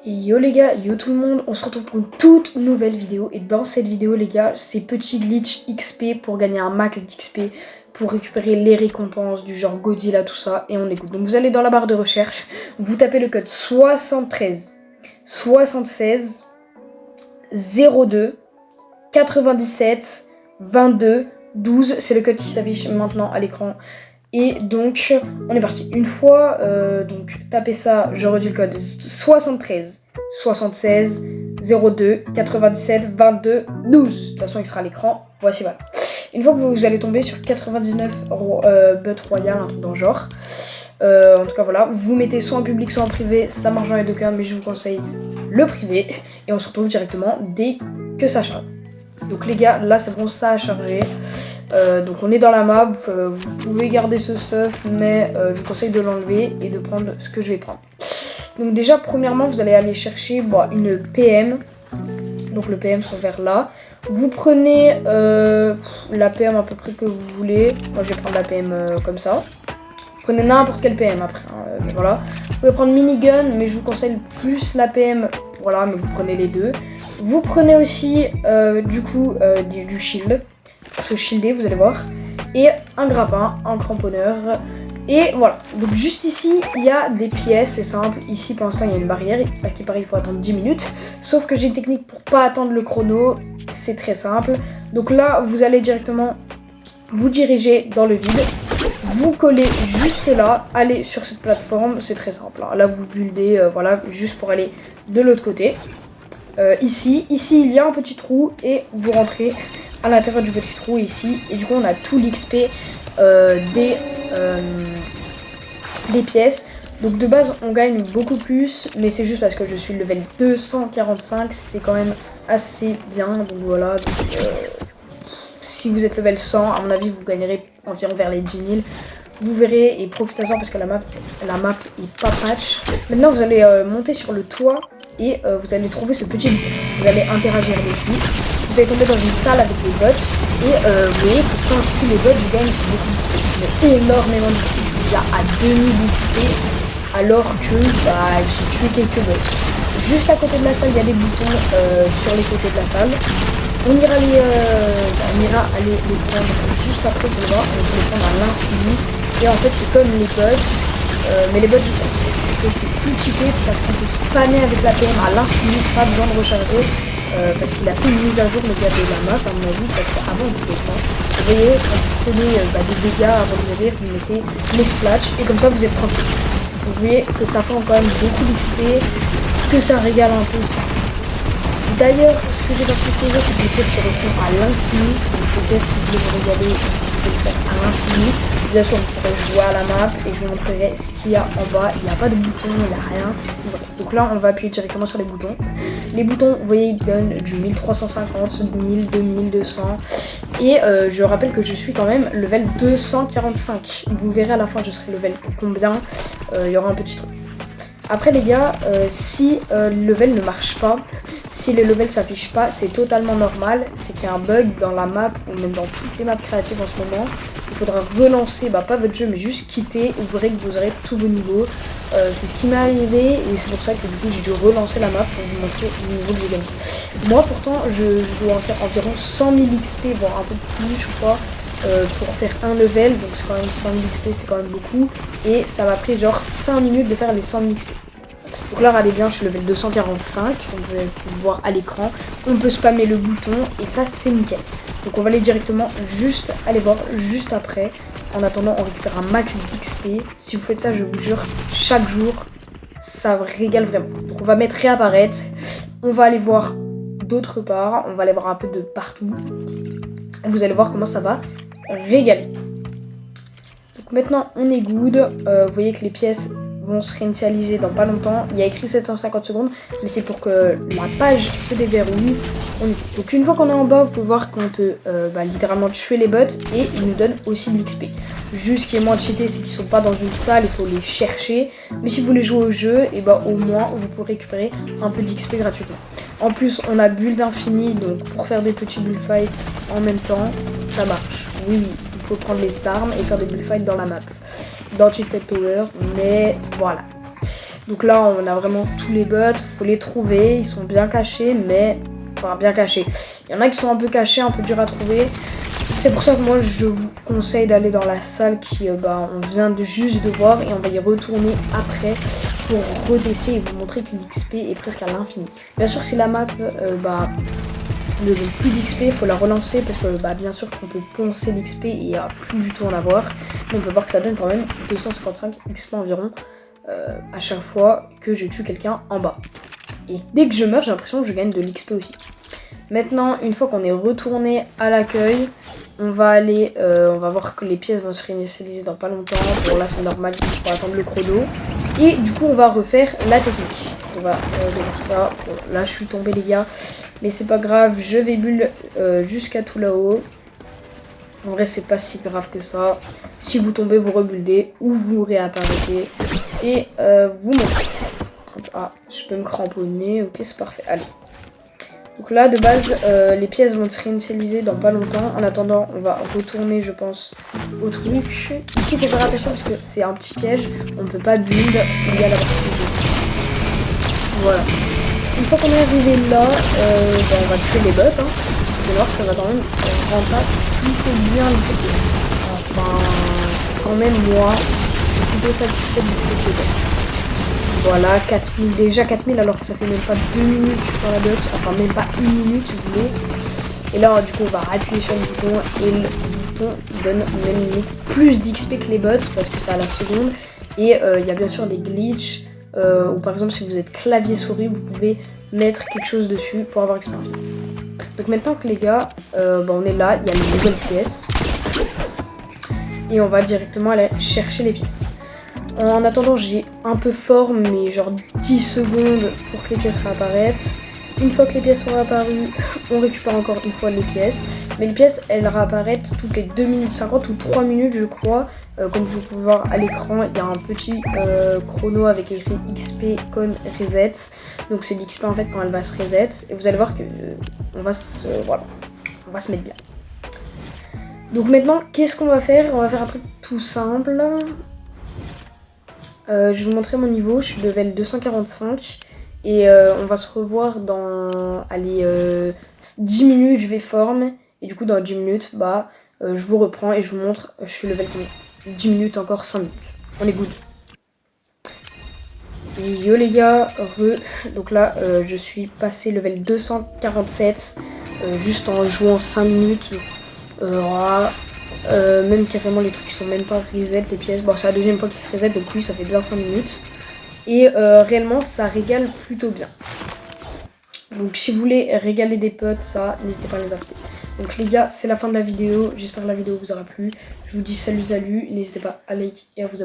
Yo les gars, yo tout le monde, on se retrouve pour une toute nouvelle vidéo. Et dans cette vidéo les gars, c'est petit glitch XP pour gagner un max d'XP, pour récupérer les récompenses du genre Godzilla, tout ça. Et on écoute. Donc vous allez dans la barre de recherche, vous tapez le code 73 76 02 97 22 12. C'est le code qui s'affiche maintenant à l'écran. Et donc, on est parti. Une fois, donc, tapez ça, je redis le code 73 76 02 97 22 12. De toute façon, il sera à l'écran. Voici, voilà. Une fois que vous allez tomber sur 99 but royal, un truc dans le genre. En tout cas, voilà. Vous mettez soit en public, soit en privé. Ça marche dans les deux cas, mais je vous conseille le privé. Et on se retrouve directement dès que ça charge. Donc les gars, là c'est bon, ça a chargé. Donc on est dans la map, vous pouvez garder ce stuff, mais je vous conseille de l'enlever et de prendre ce que je vais prendre. Donc déjà, premièrement, vous allez aller chercher une PM. Donc le PM sont vers là. Vous prenez la PM à peu près que vous voulez. Moi je vais prendre la PM comme ça. Vous prenez n'importe quel PM après, mais voilà. Vous pouvez prendre minigun, mais je vous conseille plus la PM. Voilà, mais vous prenez les deux. Vous prenez aussi du shield, ce shieldé, vous allez voir, et un grappin, un cramponneur, et voilà. Donc juste ici, il y a des pièces, c'est simple. Ici, pour l'instant, il y a une barrière, parce qu'il paraît qu'il faut attendre 10 minutes. Sauf que j'ai une technique pour pas attendre le chrono, c'est très simple. Donc là, vous allez directement vous diriger dans le vide. Vous collez juste là, allez sur cette plateforme, c'est très simple. Là, vous buildez, voilà, juste pour aller de l'autre côté. Ici il y a un petit trou et vous rentrez à l'intérieur du petit trou ici, et du coup on a tout l'XP des pièces. Donc de base on gagne beaucoup plus, mais c'est juste parce que je suis level 245, c'est quand même assez bien. Donc voilà, si vous êtes level 100, à mon avis vous gagnerez environ vers les 10 000. Vous verrez, et profitez-en parce que la map est pas patch. Maintenant vous allez monter sur le toit et vous allez trouver ce petit bouton. Vous allez interagir dessus. Vous allez tomber dans une salle avec des bots. Et vous voyez que quand je tue les bots, je gagne beaucoup d'XP. Mais énormément d'XP. Je suis déjà à 2000 d'XP alors que j'ai tué quelques bots. Juste à côté de la salle, il y a des boutons sur les côtés de la salle. On ira aller les prendre juste après, vous allez voir, on va les prendre à l'infini. Et en fait, c'est comme les bots, mais les bots, je pense, c'est que c'est plus cheaté parce qu'on peut spammer avec la PM à l'infini, pas besoin de recharger, parce qu'il a fait une mise à jour le gars de la map, à mon avis, parce qu'avant on pouvait pas. Vous voyez, quand vous prenez des dégâts avant de mourir, vous mettez les splash, et comme ça vous êtes tranquille. Vous voyez que ça prend quand même beaucoup d'XP, que ça régale un peu ça. D'ailleurs, ce que j'ai dans ce jeu, c'est que les pièces se refont à l'infini. Donc peut-être si vous voulez vous regarder, vous pouvez le faire à l'infini. Bien sûr, vous pourrez jouer à la map et je vous montrerai ce qu'il y a en bas. Il n'y a pas de bouton, il n'y a rien. Voilà. Donc là, on va appuyer directement sur les boutons. Les boutons, vous voyez, ils donnent du 1350, 1000, 2000, 200. Et je rappelle que je suis quand même level 245. Vous verrez à la fin, je serai level combien. Il y aura un petit truc. Après les gars, si le level ne marche pas, si les levels s'affichent pas, c'est totalement normal. C'est qu'il y a un bug dans la map, ou même dans toutes les maps créatives en ce moment. Il faudra relancer, pas votre jeu, mais juste quitter, et vous verrez que vous aurez tous vos niveaux. C'est ce qui m'est arrivé, et c'est pour ça que du coup j'ai dû relancer la map pour vous montrer les niveaux que j'ai gagné. Moi pourtant, je dois en faire environ 100 000 XP, voire un peu plus, je crois. Pour faire un level, donc c'est quand même 100 000 XP, c'est quand même beaucoup, et ça m'a pris genre 5 minutes de faire les 100 000 XP. Donc là, regardez bien, je suis level 245, comme vous pouvez voir à l'écran. On peut spammer le bouton, et ça, c'est nickel. Donc on va aller directement aller voir juste après. En attendant, on récupère un max d'XP. Si vous faites ça, je vous jure, chaque jour, ça régale vraiment. Donc on va mettre réapparaître. On va aller voir d'autre part, on va aller voir un peu de partout. Vous allez voir comment ça va régaler. Donc maintenant on est good. Vous voyez que les pièces vont se réinitialiser dans pas longtemps. Il y a écrit 750 secondes, mais c'est pour que la page se déverrouille. Donc une fois qu'on est en bas, vous pouvez voir qu'on peut littéralement tuer les bots, et ils nous donnent aussi de l'XP. Juste ce qui est moins cheaté, c'est qu'ils sont pas dans une salle, il faut les chercher. Mais si vous voulez jouer au jeu, et au moins vous pourrez récupérer un peu d'XP gratuitement. En plus, on a build infini, donc pour faire des petits bullfights en même temps, ça marche. Oui, il faut prendre les armes et faire des bullfights dans la map, dans Cheated Tower, mais voilà. Donc là on a vraiment tous les bots, faut les trouver, ils sont bien cachés mais... Enfin bien cachés. Il y en a qui sont un peu cachés, un peu durs à trouver. C'est pour ça que moi je vous conseille d'aller dans la salle qui on vient de juste de voir et on va y retourner après pour retester et vous montrer que l'XP est presque à l'infini. Bien sûr si la map ne donne plus d'XP, il faut la relancer parce que bien sûr qu'on peut poncer l'XP et plus du tout en avoir. Mais on peut voir que ça donne quand même 255 XP environ à chaque fois que je tue quelqu'un en bas. Et dès que je meurs, j'ai l'impression que je gagne de l'XP aussi. Maintenant, une fois qu'on est retourné à l'accueil, on va aller, on va voir que les pièces vont se réinitialiser dans pas longtemps. Bon là c'est normal, il faut attendre le chrono. Et du coup on va refaire la technique. On va refaire ça. Bon, là je suis tombé les gars, mais c'est pas grave, je vais bulle jusqu'à tout là-haut. En vrai c'est pas si grave que ça. Si vous tombez, vous rebuildez ou vous réapparaissez et vous montez. Ah, je peux me cramponner, ok c'est parfait, allez. Donc là de base les pièces vont se réinitialiser dans pas longtemps. En attendant on va retourner je pense au truc. Ici il faut faire attention parce que c'est un petit piège. On ne peut pas build, il y a la partie. Voilà. Une fois qu'on est arrivé là, on va tuer les bots. Vous allez voir que ça va quand même rendre plutôt bien l'XP. Enfin quand même moi je suis plutôt satisfait de l'XP des bots. Voilà, 4000, déjà 4000 alors que ça fait même pas 2 minutes sur la dot, enfin même pas 1 minute si vous voulez. Et là du coup on va appuyer sur le bouton et le bouton donne même limite plus d'XP que les bots parce que c'est à la seconde. Et il y a bien sûr des glitches, ou par exemple si vous êtes clavier souris vous pouvez mettre quelque chose dessus pour avoir XP infini. Donc maintenant que les gars, on est là, il y a les nouvelles pièces. Et on va directement aller chercher les pièces. En attendant, j'ai un peu fort, mais genre 10 secondes pour que les pièces réapparaissent. Une fois que les pièces sont réapparues, on récupère encore une fois les pièces. Mais les pièces, elles réapparaissent toutes les 2 minutes 50 ou 3 minutes, je crois. Comme vous pouvez voir à l'écran, il y a un petit chrono avec écrit XP con reset. Donc c'est l'XP en fait quand elle va se reset. Et vous allez voir que on va se mettre bien. Donc maintenant, qu'est-ce qu'on va faire? On va faire un truc tout simple. Je vais vous montrer mon niveau, je suis level 245 et on va se revoir dans 10 minutes, je vais forme et du coup dans 10 minutes je vous reprends et je vous montre je suis level combien. 10 minutes encore 5 minutes, on est good. Et yo les gars, donc là je suis passé level 247 juste en jouant 5 minutes. Même carrément les trucs qui sont même pas reset les pièces. Bon c'est la deuxième fois qu'ils se reset donc oui ça fait bien 5 minutes. Et réellement ça régale plutôt bien. Donc si vous voulez régaler des potes ça n'hésitez pas à les inviter. Donc les gars c'est la fin de la vidéo. J'espère que la vidéo vous aura plu. Je vous dis salut, n'hésitez pas à like et à vous abonner.